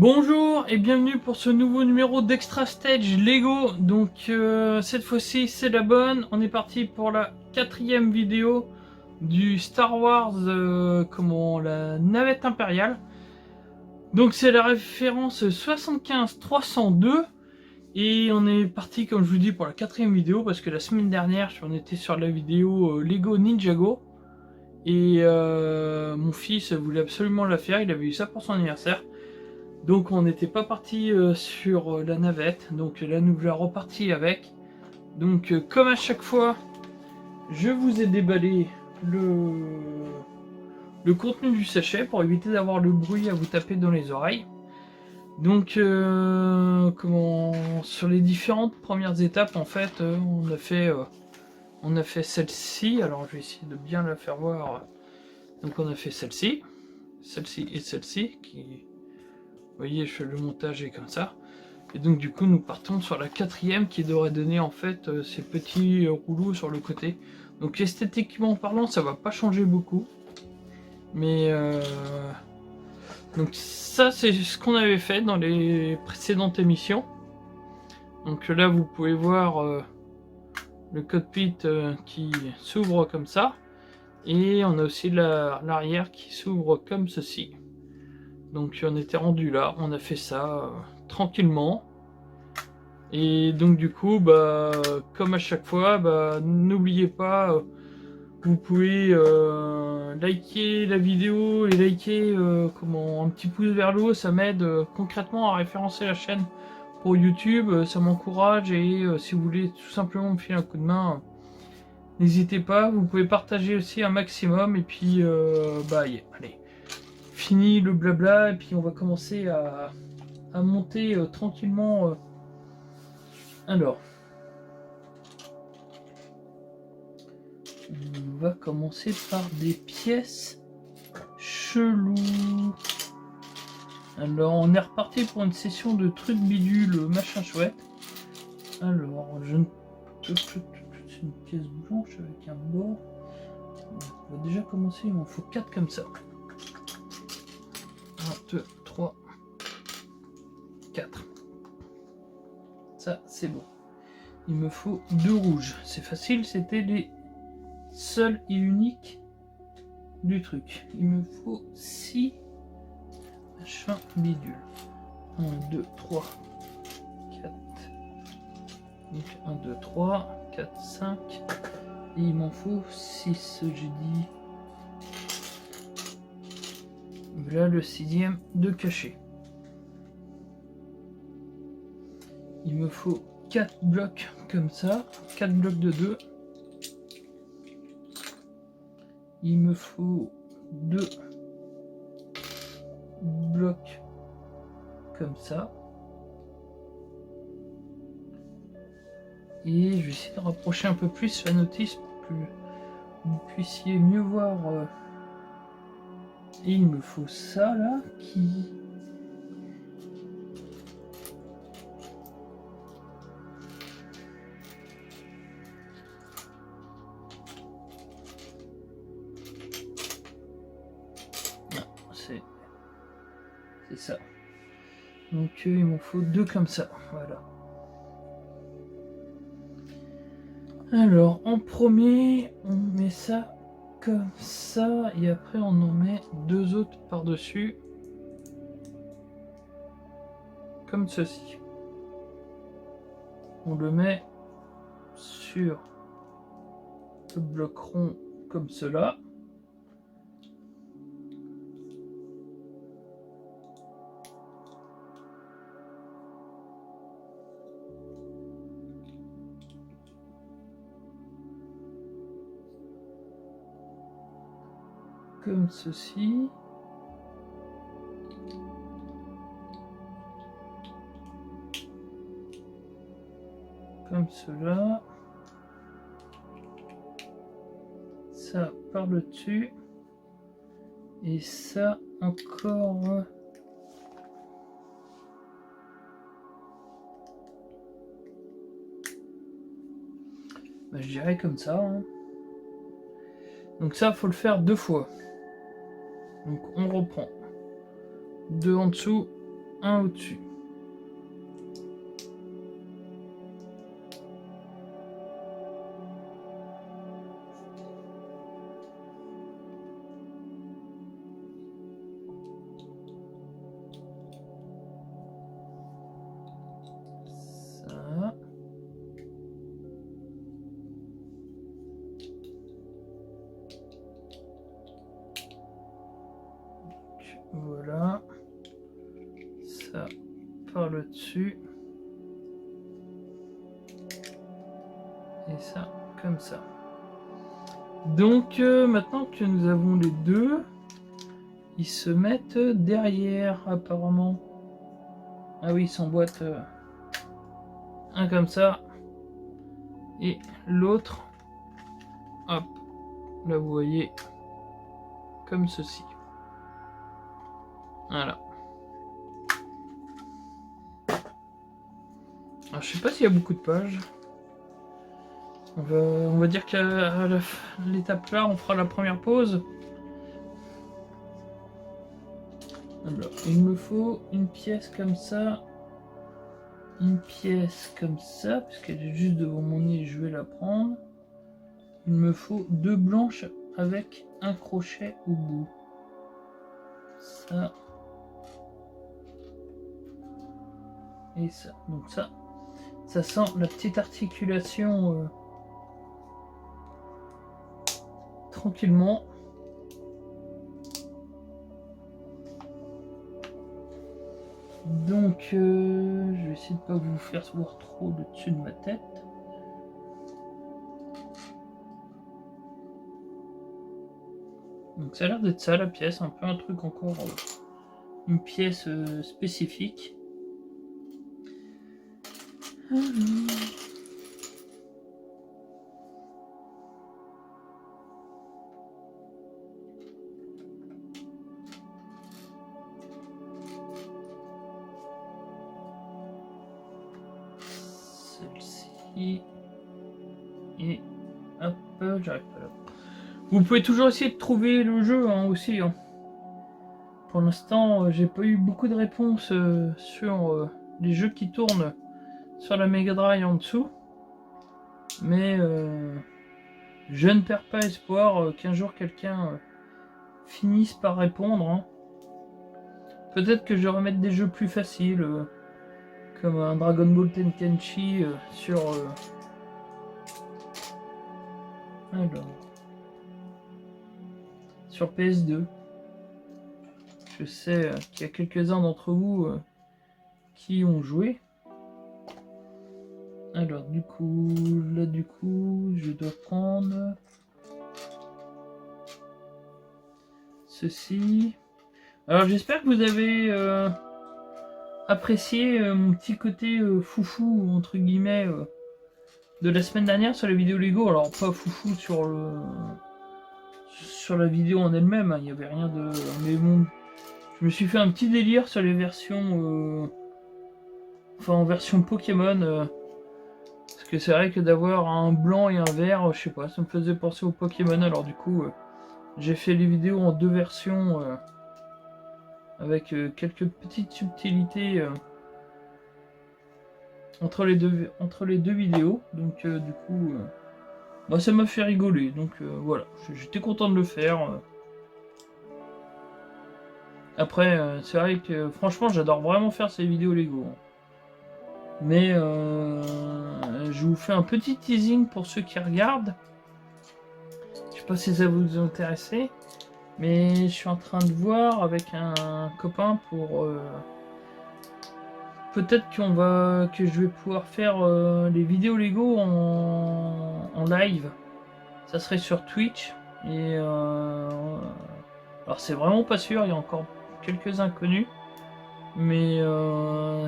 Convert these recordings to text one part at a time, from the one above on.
Bonjour et bienvenue pour ce nouveau numéro d'Extra Stage Lego. Donc cette fois-ci c'est la bonne. On est parti pour la 4e vidéo du Star Wars, la navette impériale. Donc c'est la référence 75302 et on est parti, comme je vous dis, pour la 4e vidéo parce que la semaine dernière on était sur la vidéo Lego Ninjago et mon fils voulait absolument la faire. Il avait eu ça pour son anniversaire. Donc on n'était pas parti sur la navette, donc là nous voilà repartis avec. Donc comme à chaque fois, je vous ai déballé le contenu du sachet pour éviter d'avoir le bruit à vous taper dans les oreilles. Donc sur les différentes premières étapes en fait, on a fait celle-ci. Alors je vais essayer de bien la faire voir. Donc on a fait celle-ci et celle-ci qui... Vous voyez, le montage est comme ça. Et donc du coup, nous partons sur la 4e qui devrait donner en fait ces petits rouleaux sur le côté. Donc esthétiquement parlant, ça va pas changer beaucoup. Mais donc ça, c'est ce qu'on avait fait dans les précédentes émissions. Donc là, vous pouvez voir le cockpit qui s'ouvre comme ça. Et on a aussi l'arrière qui s'ouvre comme ceci. Donc on était rendu là, on a fait ça tranquillement. Et donc du coup, comme à chaque fois, n'oubliez pas, vous pouvez liker la vidéo et liker un petit pouce vers le haut, ça m'aide concrètement à référencer la chaîne pour YouTube, ça m'encourage et si vous voulez tout simplement me filer un coup de main, n'hésitez pas, vous pouvez partager aussi un maximum et puis allez. Fini le blabla et puis on va commencer à monter tranquillement. Alors, on va commencer par des pièces cheloues. Alors, on est reparti pour une session de trucs bidules, machin chouette. Alors, c'est une pièce blanche avec un bord. On va déjà commencer, il m'en faut 4 comme ça. 1, 2, 3, 4. Ça, c'est bon. Il me faut 2 rouges. C'est facile, c'était les seuls et uniques du truc. Il me faut 6 machins bidules. 1, 2, 3, 4. Donc 1, 2, 3, 4, 5. Et il m'en faut 6, j'ai dit. Voilà le 6e de cachet. Il me faut 4 blocs comme ça, 4 blocs de 2. Il me faut 2 blocs comme ça. Et je vais essayer de rapprocher un peu plus la notice pour que vous puissiez mieux voir. Et il me faut ça là qui... C'est ça. Donc il m'en faut 2 comme ça. Voilà. Alors en premier, on met ça comme ça et après on en met 2 autres par-dessus. Comme ceci. On le met sur le bloc rond comme cela. Comme ceci. Comme cela. Ça par le dessus. Et ça encore. Je dirais comme ça. Hein. Donc ça, faut le faire 2 fois. Donc on reprend 2 en dessous un au-dessus. Ça. Voilà. Ça par le dessus. Et ça comme ça. Donc maintenant que nous avons les deux, ils se mettent derrière apparemment. Ah oui, ils s'emboîtent un comme ça et l'autre, hop, là vous voyez, comme ceci. Voilà. Alors, je sais pas s'il y a beaucoup de pages. On va dire qu'à l'étape là, on fera la première pause. Alors, il me faut une pièce comme ça. Une pièce comme ça, puisqu'elle est juste devant mon nez, je vais la prendre. Il me faut 2 blanches avec un crochet au bout. Ça. Et ça. Donc ça sent la petite articulation tranquillement. Donc je vais essayer de pas vous faire voir trop le dessus de ma tête. Donc ça a l'air d'être ça la pièce, un peu un truc encore, une pièce spécifique. Celle-ci. Et hop, j'arrive pas là. Vous pouvez toujours essayer de trouver le jeu hein, aussi. Hein. Pour l'instant, j'ai pas eu beaucoup de réponses sur les jeux qui tournent sur la Mega Drive en dessous. Mais je ne perds pas espoir qu'un jour quelqu'un finisse par répondre. Hein. Peut-être que je vais remettre des jeux plus faciles, comme un Dragon Ball Tenkaichi sur... Alors... Sur PS2. Je sais qu'il y a quelques-uns d'entre vous qui ont joué. Alors du coup, là du coup, je dois prendre ceci. Alors j'espère que vous avez apprécié mon petit côté foufou entre guillemets de la semaine dernière sur les vidéos Lego. Alors pas foufou sur la vidéo en elle-même, hein, il n'y avait rien de... Mais bon, je me suis fait un petit délire sur les versions... Enfin en version Pokémon... Parce que c'est vrai que d'avoir un blanc et un vert, je sais pas, ça me faisait penser au Pokémon. Alors du coup, j'ai fait les vidéos en 2 versions avec quelques petites subtilités entre les deux vidéos. Donc du coup, moi ça m'a fait rigoler. Donc voilà, j'étais content de le faire. Après, c'est vrai que franchement, j'adore vraiment faire ces vidéos Lego. Mais je vous fais un petit teasing pour ceux qui regardent. Je sais pas si ça vous intéresse, mais je suis en train de voir avec un copain pour peut-être que je vais pouvoir faire les vidéos Lego en live. Ça serait sur Twitch et alors c'est vraiment pas sûr, il y a encore quelques inconnus. Mais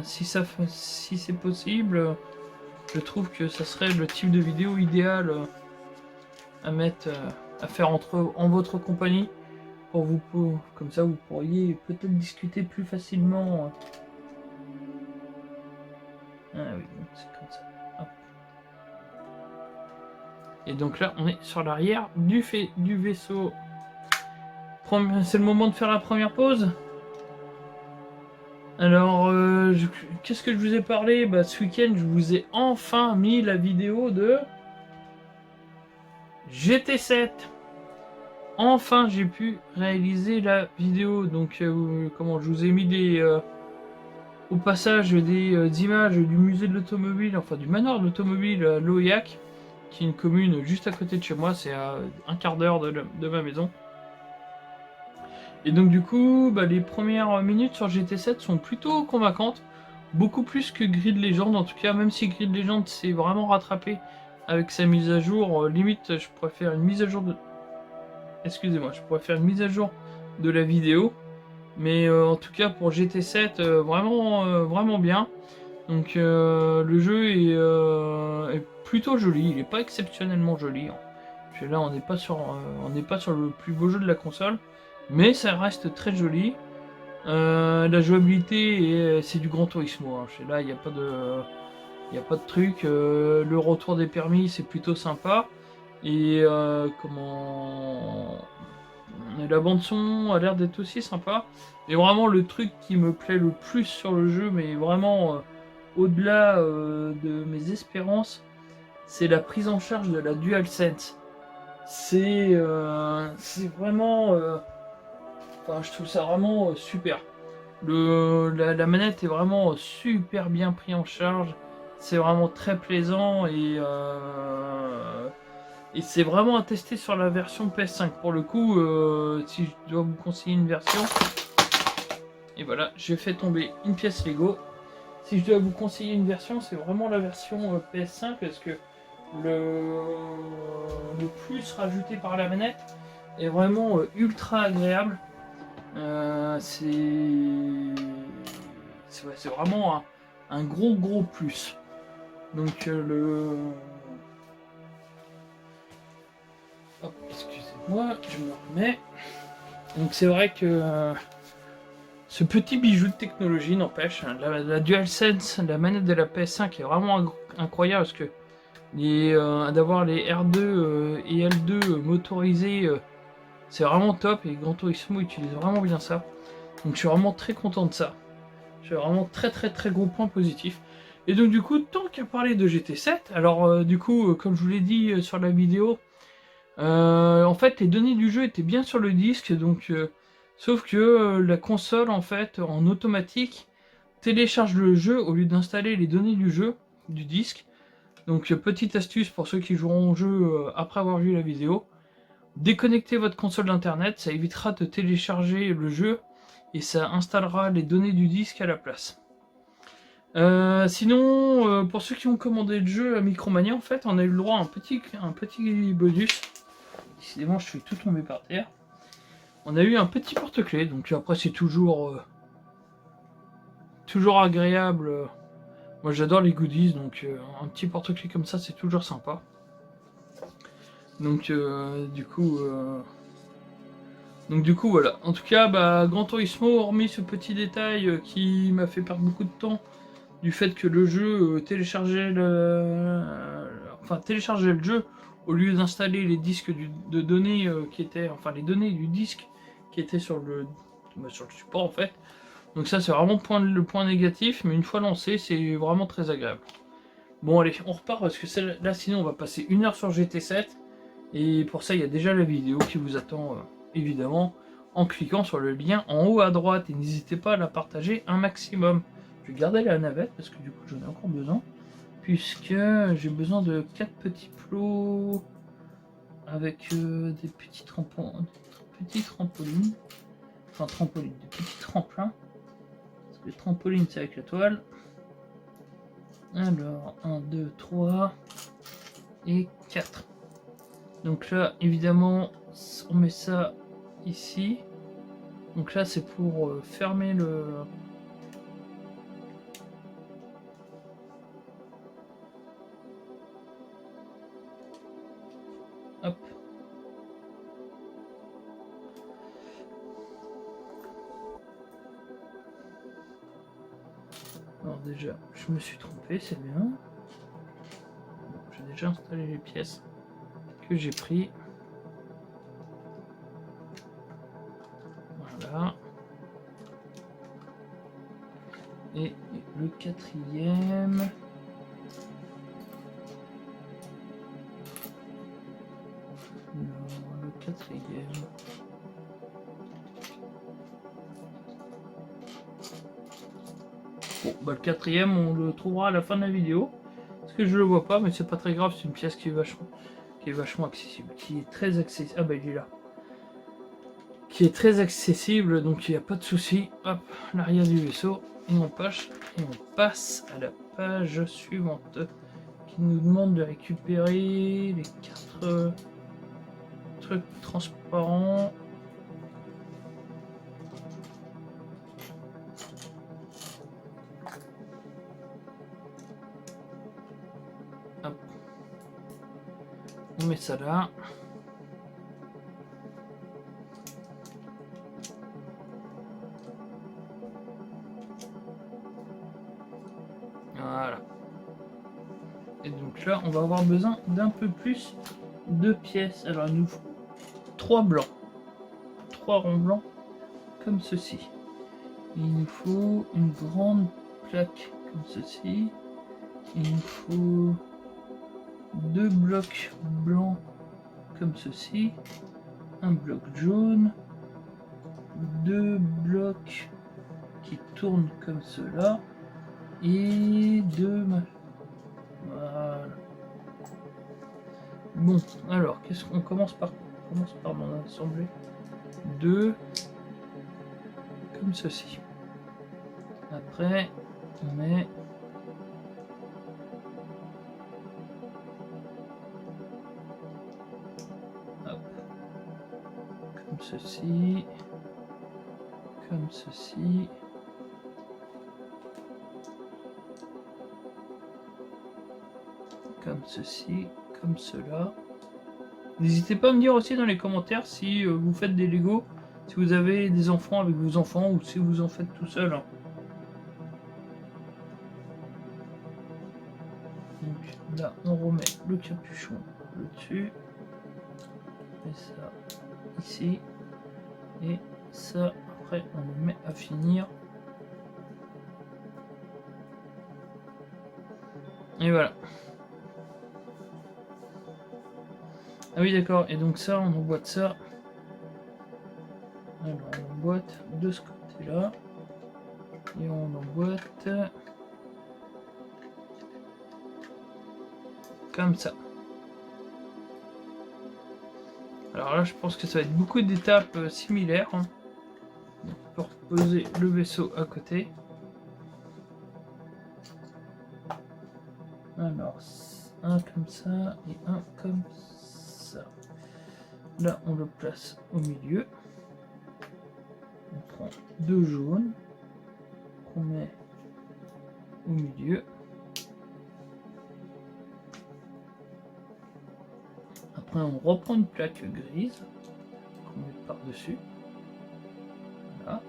si c'est possible, je trouve que ça serait le type de vidéo idéal à mettre, à faire en votre compagnie, pour vous, comme ça vous pourriez peut-être discuter plus facilement. Ah oui, donc c'est comme ça. Hop. Et donc là, on est sur l'arrière du vaisseau. C'est le moment de faire la première pause. Alors, qu'est-ce que je vous ai parlé? Bah, ce week-end, je vous ai enfin mis la vidéo de GT7. Enfin, j'ai pu réaliser la vidéo. Donc, comment je vous ai mis au passage des images du musée de l'automobile, enfin du manoir de l'automobile à Loyac, qui est une commune juste à côté de chez moi. C'est à un quart d'heure de ma maison. Et donc du coup, bah, les premières minutes sur GT7 sont plutôt convaincantes, beaucoup plus que Grid Legend en tout cas, même si Grid Legend s'est vraiment rattrapé avec sa mise à jour, limite je pourrais faire une mise à jour de... Excusez-moi, je pourrais faire une mise à jour de la vidéo, mais en tout cas pour GT7, vraiment bien. Donc le jeu est plutôt joli, il n'est pas exceptionnellement joli, hein. Puis là on n'est pas sur le plus beau jeu de la console, mais ça reste très joli. La jouabilité, c'est du Gran Turismo, hein. Là, il n'y a pas de truc. Le retour des permis, c'est plutôt sympa. Et la bande son a l'air d'être aussi sympa. Et vraiment, le truc qui me plaît le plus sur le jeu, mais vraiment au-delà de mes espérances, c'est la prise en charge de la DualSense. C'est vraiment... Enfin, je trouve ça vraiment super. La manette est vraiment super bien prise en charge. C'est vraiment très plaisant et c'est vraiment à tester sur la version PS5. Pour le coup, si je dois vous conseiller une version, et voilà, j'ai fait tomber une pièce Lego. Si je dois vous conseiller une version, c'est vraiment la version PS5 parce que le, le plus rajouté par la manette est vraiment ultra agréable. C'est c'est vraiment un gros plus. Donc hop, excusez-moi, je me remets. Donc c'est vrai que ce petit bijou de technologie n'empêche, hein, la DualSense, la manette de la PS5 est vraiment incroyable parce que d'avoir les R2 et L2 motorisés, c'est vraiment top et Gran Turismo utilise vraiment bien ça. Donc je suis vraiment très content de ça. J'ai vraiment très gros point positif. Et donc du coup, tant qu'à parler de GT7, alors du coup, comme je vous l'ai dit sur la vidéo, en fait les données du jeu étaient bien sur le disque, donc sauf que la console en fait en automatique télécharge le jeu au lieu d'installer les données du jeu, du disque. Donc petite astuce pour ceux qui joueront au jeu après avoir vu la vidéo, déconnectez votre console d'internet, ça évitera de télécharger le jeu et ça installera les données du disque à la place. Sinon, pour ceux qui ont commandé le jeu à Micromania, en fait, on a eu le droit à un petit bonus. Décidément, je suis tout tombé par terre. On a eu un petit porte-clés, donc après c'est toujours agréable. Moi j'adore les goodies, donc un petit porte-clés comme ça c'est toujours sympa. Donc du coup voilà. En tout cas, bah, Gran Turismo, hormis ce petit détail qui m'a fait perdre beaucoup de temps, du fait que le jeu téléchargeait le jeu au lieu d'installer les disques de données qui étaient, enfin les données du disque qui étaient sur le support en fait. Donc ça c'est vraiment le point négatif, mais une fois lancé c'est vraiment très agréable. Bon allez, on repart parce que là sinon on va passer 1 heure sur GT7 et pour ça il y a déjà la vidéo qui vous attend évidemment en cliquant sur le lien en haut à droite et n'hésitez pas à la partager un maximum. Je vais garder la navette parce que du coup j'en ai encore besoin. Puisque j'ai besoin de 4 petits plots avec des petits trampolines. Enfin trampolines, des petits tremplins. Parce que les trampolines c'est avec la toile. Alors 1, 2, 3 et 4. Donc là évidemment on met ça ici. Donc là c'est pour fermer le... Hop. Alors déjà, je me suis trompé, c'est bien. Bon, j'ai déjà installé les pièces que j'ai pris. Voilà. le quatrième. Non, le quatrième. Bon, bah le quatrième, on le trouvera à la fin de la vidéo. Parce que je le vois pas, mais c'est pas très grave, c'est une pièce qui est vachement accessible, qui est très accessible. Ah bah il est là. Qui est très accessible, donc il n'y a pas de souci. Hop, l'arrière du vaisseau, et on passe à la page suivante, qui nous demande de récupérer les 4 trucs transparents. Hop. On met ça là. Voilà. Et donc là, on va avoir besoin d'un peu plus de pièces. Alors, il nous faut 3 blancs. 3 ronds blancs, comme ceci. Il nous faut une grande plaque, comme ceci. Il nous faut 2 blocs blancs, comme ceci. Un bloc jaune. 2 blocs qui tournent comme cela. Et 2... Voilà. Bon, alors, qu'est-ce qu'on commence par quoi? On commence par mon assemblée. 2 comme ceci. Après, on met hop, comme ceci, comme ceci. Comme ceci, comme cela. N'hésitez pas à me dire aussi dans les commentaires si vous faites des Lego, si vous avez des enfants avec vos enfants ou si vous en faites tout seul. Donc là, on remet le capuchon dessus. Et ça ici. Et ça, après, on le met à finir. Et voilà. Ah oui, d'accord. Et donc ça, on emboîte ça. Alors, on emboîte de ce côté-là. Et on emboîte comme ça. Alors là, je pense que ça va être beaucoup d'étapes similaires. Donc, on peut reposer le vaisseau à côté. Alors, un comme ça et un comme ça. Là, on le place au milieu. On prend 2 jaunes qu'on met au milieu. Après, on reprend une plaque grise qu'on met par-dessus. Voilà.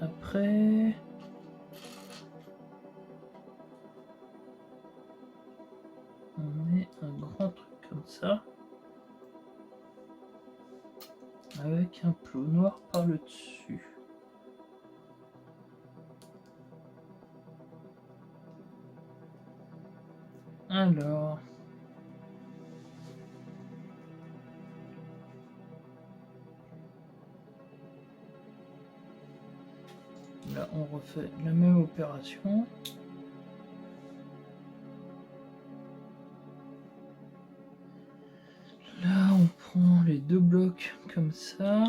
Après, on met un grand truc comme ça, avec un plot noir par le dessus. Alors, là on refait la même opération. Là on prend les 2 blocs comme ça,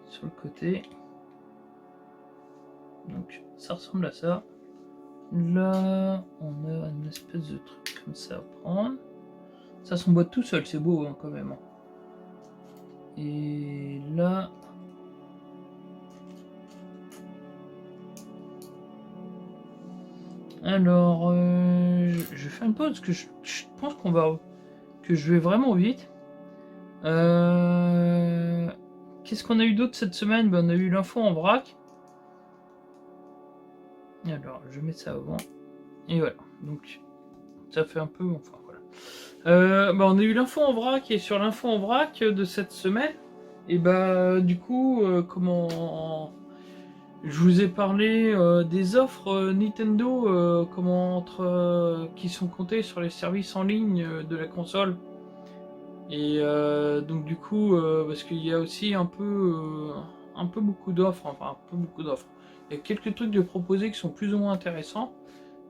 sur le côté. Donc ça ressemble à ça. Là, on a une espèce de truc comme ça à prendre. Ça s'emboîte tout seul, c'est beau hein, quand même. Et là... Alors, je fais une pause, parce que je pense que je vais vraiment vite. Qu'est-ce qu'on a eu d'autre cette semaine? Ben, on a eu l'info en vrac. Alors, je mets ça avant. Et voilà, donc ça fait un peu... Enfin, voilà. Ben, on a eu l'info en vrac, et sur l'info en vrac de cette semaine, et bah du coup, comment... Je vous ai parlé des offres Nintendo qui sont comptées sur les services en ligne de la console. Et donc du coup, parce qu'il y a aussi un peu beaucoup d'offres, enfin un peu beaucoup d'offres. Il y a quelques trucs de proposés qui sont plus ou moins intéressants.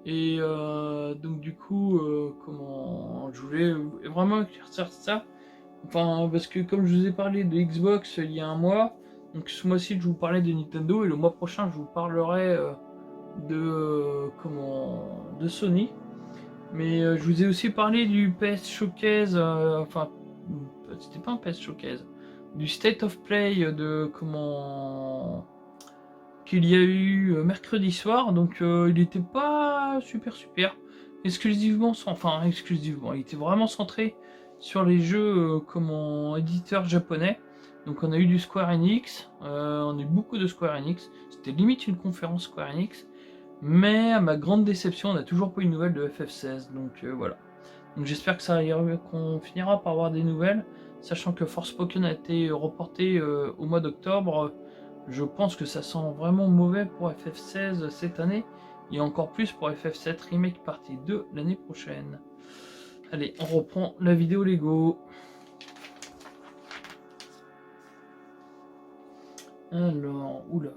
Et donc du coup, je voulais vraiment éclaircir ça. Enfin, parce que comme je vous ai parlé de Xbox il y a un mois, donc ce mois-ci je vous parlais de Nintendo et le mois prochain je vous parlerai de Sony. Mais je vous ai aussi parlé du PS Showcase, c'était pas un PS Showcase, du State of Play qu'il y a eu mercredi soir, donc il était pas super, exclusivement, il était vraiment centré sur les jeux éditeurs japonais. Donc on a eu du Square Enix, on a eu beaucoup de Square Enix, c'était limite une conférence Square Enix, mais à ma grande déception, on n'a toujours pas eu de nouvelles de FF16, donc voilà. Donc j'espère que qu'on finira par avoir des nouvelles, sachant que Forspoken a été reporté au mois d'octobre. Je pense que ça sent vraiment mauvais pour FF16 cette année, et encore plus pour FF7 Remake partie 2 l'année prochaine. Allez, on reprend la vidéo Lego. Alors, oula.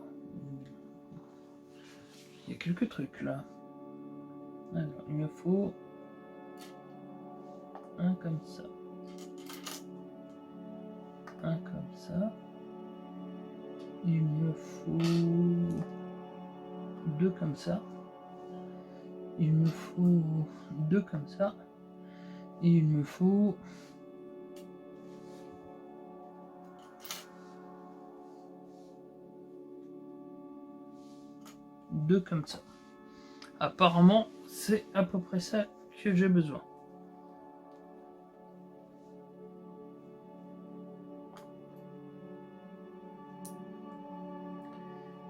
Il y a quelques trucs là. Alors, il me faut un comme ça. Un comme ça. Il me faut deux comme ça. Il me faut deux comme ça. Et il me faut deux comme ça. Apparemment, c'est à peu près ça que j'ai besoin.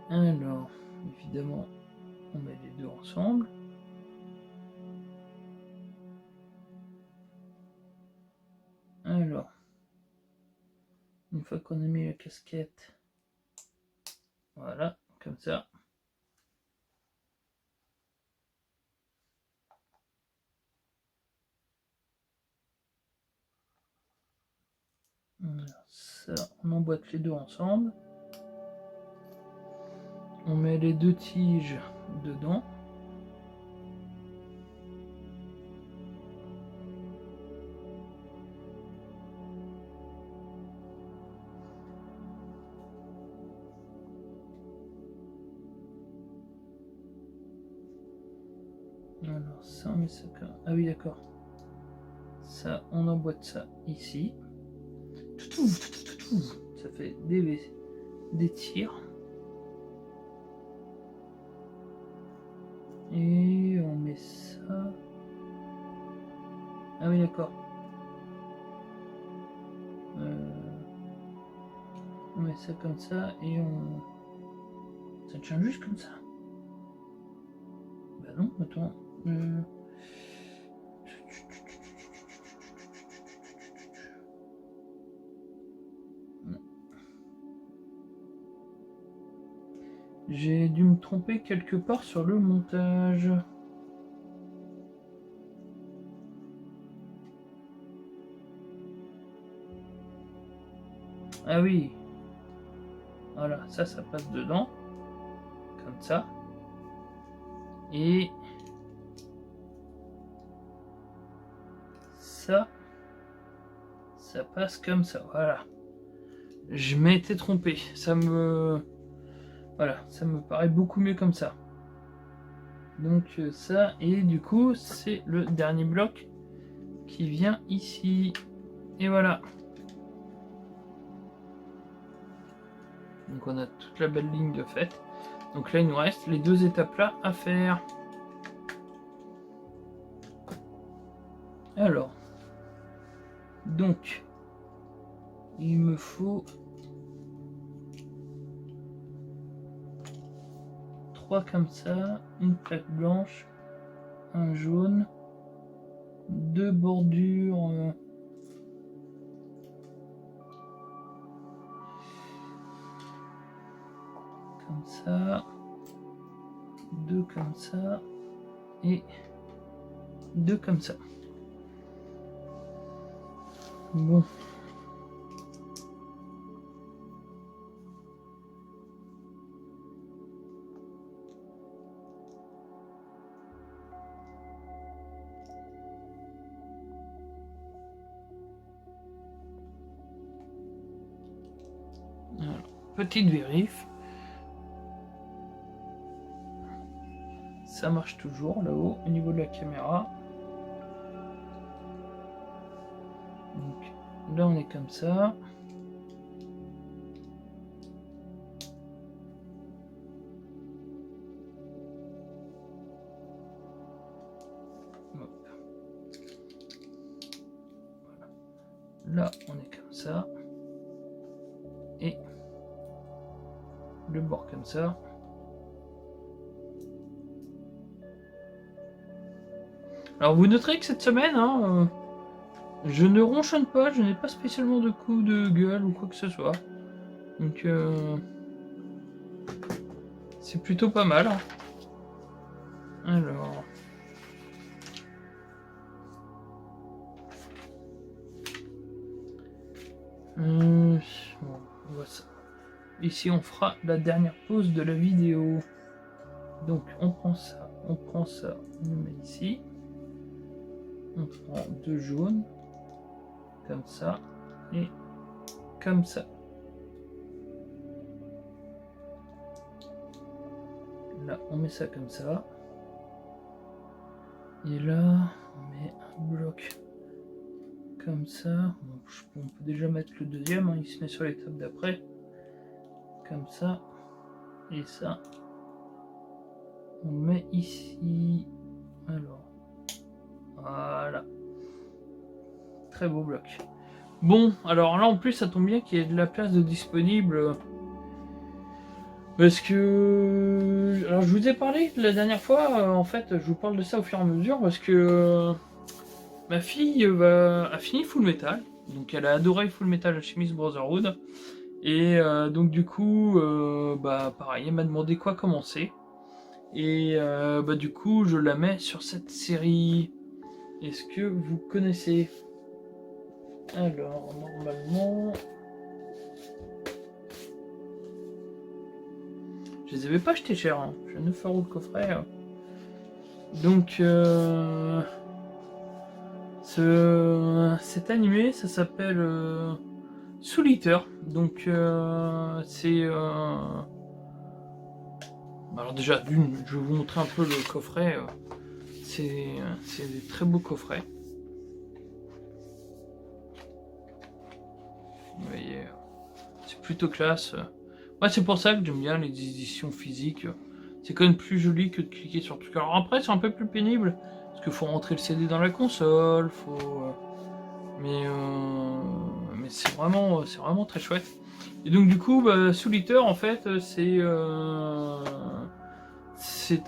Alors, évidemment, on met les deux ensemble. Alors, une fois qu'on a mis la casquette, voilà, comme ça. Alors, ça, on emboîte les deux ensemble. On met les deux tiges dedans. Alors ça, on met ça comme... Ah oui, d'accord. Ça, on emboîte ça ici. Ça fait des tirs. Et on met ça... Ah oui, d'accord. On met ça comme ça et on... Ça tient juste comme ça. Bah non, attends. J'ai dû me tromper quelque part sur le montage. Ah oui. Voilà, ça passe dedans. Comme ça. Et ça passe comme ça. Voilà. Je m'étais trompé. Voilà, ça me paraît beaucoup mieux comme ça. Donc ça, et du coup, c'est le dernier bloc qui vient ici. Et voilà. Donc on a toute la belle ligne de fait. Donc là, il nous reste les deux étapes là à faire. Alors, donc, il me faut 3 comme ça, une plaque blanche, un jaune, 2 bordures comme ça, 2 comme ça, et 2 comme ça. Bon. Alors, petite vérif. Ça marche toujours là-haut au niveau de la caméra. Donc là on est comme ça. Hop. Voilà. Là on est comme ça. Et le bord comme ça. Alors vous noterez que cette semaine, je ne ronchonne pas, je n'ai pas spécialement de coups de gueule ou quoi que ce soit. Donc c'est plutôt pas mal. Alors. Bon, on voit ça. Ici on fera la dernière pause de la vidéo. Donc on prend ça, on le met ici. On prend 2 jaunes, comme ça, et comme ça. Là, on met ça comme ça. Et là, on met un bloc comme ça. Bon, on peut déjà mettre le deuxième, il se met sur l'étape d'après. Comme ça. Et ça, on le met ici. Alors. Voilà. Très beau bloc. Bon, alors là en plus ça tombe bien qu'il y ait de la place de disponible. Parce que... Alors je vous ai parlé la dernière fois, en fait je vous parle de ça au fur et à mesure parce que ma fille a fini Full Metal. Donc elle a adoré Full Metal Alchemist Brotherhood. Et donc du coup, pareil, elle m'a demandé quoi commencer. Et du coup je la mets sur cette série. Est-ce que vous connaissez? Alors, normalement... Je les avais pas achetés cher, hein. J'ai 9 € de coffret. Donc, cet animé, ça s'appelle Soul Eater. Donc, c'est... Alors déjà, d'une, je vais vous montrer un peu le coffret. C'est des très beaux coffrets. Vous voyez, c'est plutôt classe. Ouais, c'est pour ça que j'aime bien les éditions physiques. C'est quand même plus joli que de cliquer sur tout. Alors après, c'est un peu plus pénible parce qu'il faut rentrer le CD dans la console, mais c'est vraiment très chouette. Et donc du coup, Soul Eater, en fait, c'est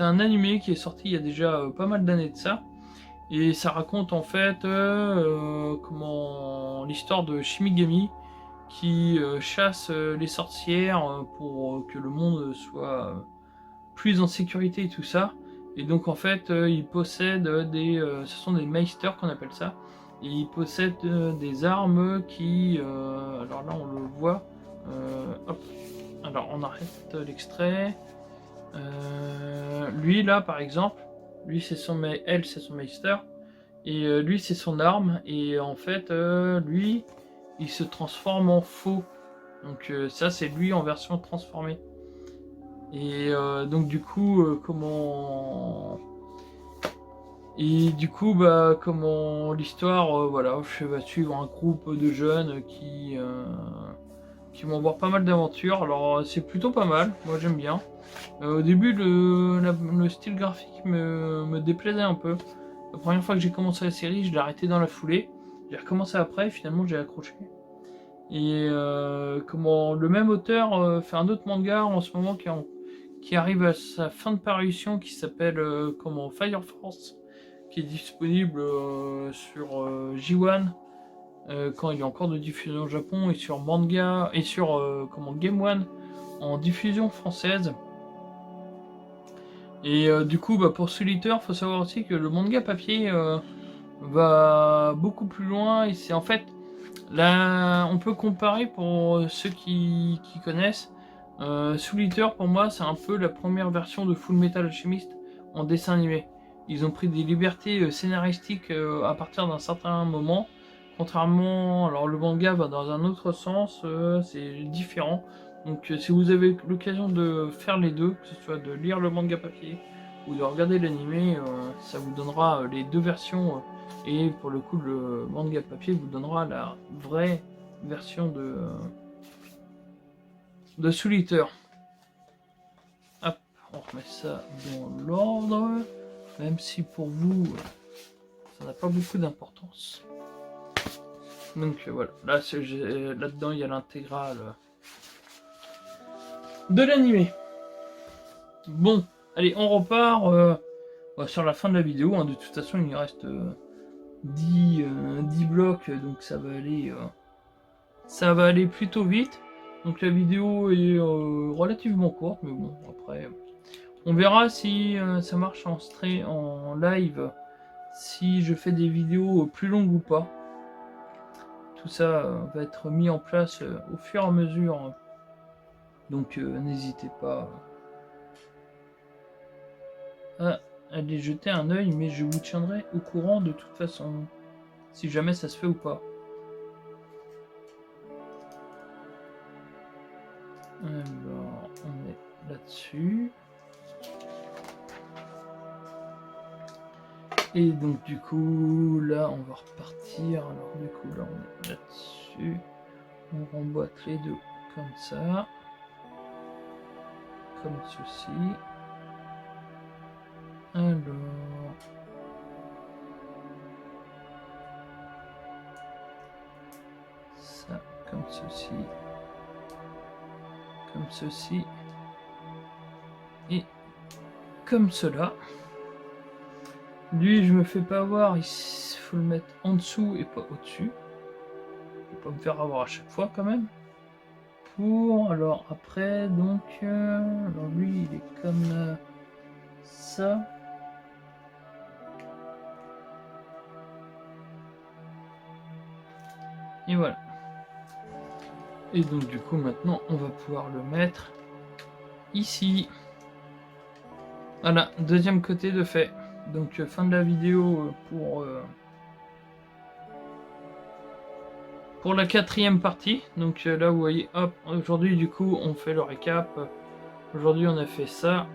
un animé qui est sorti il y a déjà pas mal d'années de ça. Et ça raconte en fait comment l'histoire de Shimigami qui chasse les sorcières pour que le monde soit plus en sécurité et tout ça. Et donc en fait il possède ce sont des meisters qu'on appelle ça. Et il possède des armes qui, alors là on le voit, hop, alors on arrête l'extrait. Lui là par exemple, lui c'est son elle c'est son meister et lui c'est son arme et en fait lui il se transforme en faux, donc ça c'est lui en version transformée et donc du coup comment l'histoire voilà, je vais suivre un groupe de jeunes qui vont avoir pas mal d'aventures. Alors c'est plutôt pas mal, moi j'aime bien. Au début le style graphique me déplaisait un peu. La première fois que j'ai commencé la série, je l'ai arrêté dans la foulée. J'ai recommencé après et finalement j'ai accroché. Et le même auteur fait un autre manga en ce moment qui arrive à sa fin de parution qui s'appelle Fire Force, qui est disponible sur J1 quand il y a encore de diffusion au Japon et sur manga et sur Game One en diffusion française. Et du coup, bah, pour Solitaire, faut savoir aussi que le manga papier va beaucoup plus loin. Et c'est en fait, là, on peut comparer pour ceux qui connaissent. Solitaire, pour moi, c'est un peu la première version de Full Metal Alchemist en dessin animé. Ils ont pris des libertés scénaristiques à partir d'un certain moment. Contrairement, alors le manga va dans un autre sens, c'est différent. Donc si vous avez l'occasion de faire les deux, que ce soit de lire le manga papier ou de regarder l'animé, ça vous donnera les deux versions. Et pour le coup, le manga papier vous donnera la vraie version de Solitaire. Hop, on remet ça dans l'ordre. Même si pour vous, ça n'a pas beaucoup d'importance. Donc voilà, là-dedans il y a l'intégrale de l'animé. Bon, allez, on repart sur la fin de la vidéo. Hein. De toute façon, il reste 10 blocs, donc ça va aller plutôt vite. Donc la vidéo est relativement courte, mais bon, après, on verra si ça marche en live, si je fais des vidéos plus longues ou pas. Tout ça va être mis en place au fur et à mesure. Donc n'hésitez pas à aller jeter un œil, mais je vous tiendrai au courant de toute façon, si jamais ça se fait ou pas. Alors, on est là-dessus. Et donc du coup, là, on va repartir. Alors du coup, là, on est là-dessus. On remboîte les deux comme ça. Comme ceci. Alors... ça, comme ceci. Comme ceci. Et comme cela. Lui, je me fais pas avoir, il faut le mettre en dessous et pas au-dessus. Je vais pas me faire avoir à chaque fois quand même. Alors après, donc, alors lui, il est comme ça. Et voilà. Et donc du coup, maintenant, on va pouvoir le mettre ici. Voilà, deuxième côté de fait. Donc fin de la vidéo pour la quatrième partie. Donc là vous voyez, hop, aujourd'hui du coup on fait le récap. Aujourd'hui on a fait ça.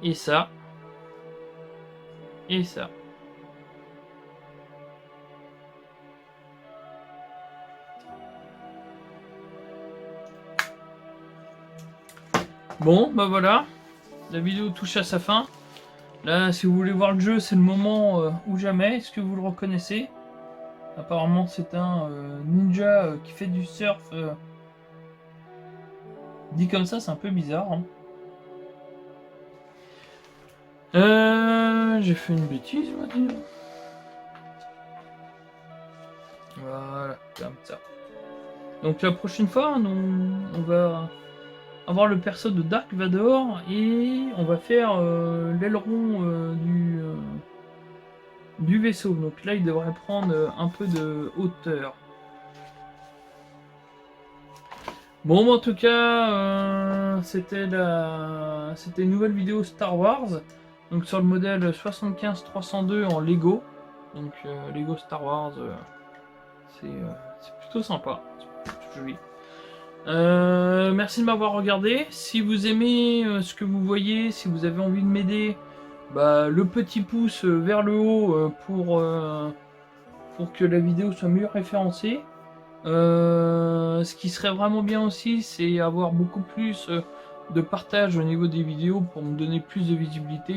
Et ça. Et ça. Bon, bah voilà. La vidéo touche à sa fin. Là, si vous voulez voir le jeu, c'est le moment ou jamais. Est-ce que vous le reconnaissez? Apparemment, c'est un ninja qui fait du surf. Dit comme ça, c'est un peu bizarre. Hein. J'ai fait une bêtise, on va dire. Voilà, comme ça. Donc la prochaine fois, on va avoir le perso de Dark Vador et on va faire l'aileron du vaisseau. Donc là, il devrait prendre un peu de hauteur. Bon, en tout cas, c'était une nouvelle vidéo Star Wars. Donc sur le modèle 75302 en Lego. Donc Lego Star Wars, c'est plutôt sympa. C'est plutôt joli. Merci de m'avoir regardé. Si vous aimez ce que vous voyez, si vous avez envie de m'aider, bah, le petit pouce vers le haut pour que la vidéo soit mieux référencée. Ce qui serait vraiment bien aussi, c'est avoir beaucoup plus de partage au niveau des vidéos pour me donner plus de visibilité.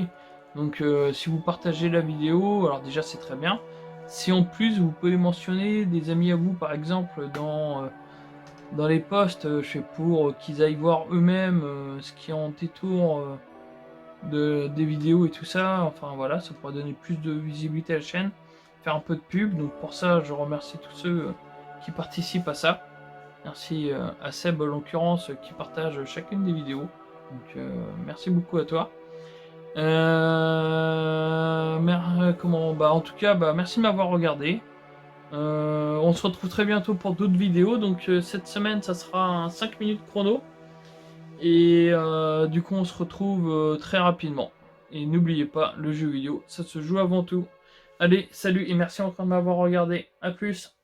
Donc si vous partagez la vidéo, alors déjà c'est très bien. Si en plus vous pouvez mentionner des amis à vous par exemple dans les posts, je sais, pour qu'ils aillent voir eux-mêmes ce qui en détour des vidéos et tout ça, enfin voilà, ça pourrait donner plus de visibilité à la chaîne, faire un peu de pub. Donc pour ça je remercie tous ceux qui participent à ça. Merci à Seb en l'occurrence qui partage chacune des vidéos. Donc merci beaucoup à toi. Comment, bah, en tout cas, bah, merci de m'avoir regardé. On se retrouve très bientôt pour d'autres vidéos. Donc cette semaine, ça sera un 5 minutes chrono. Et du coup, on se retrouve très rapidement. Et n'oubliez pas, le jeu vidéo, ça se joue avant tout. Allez, salut et merci encore de m'avoir regardé. A plus.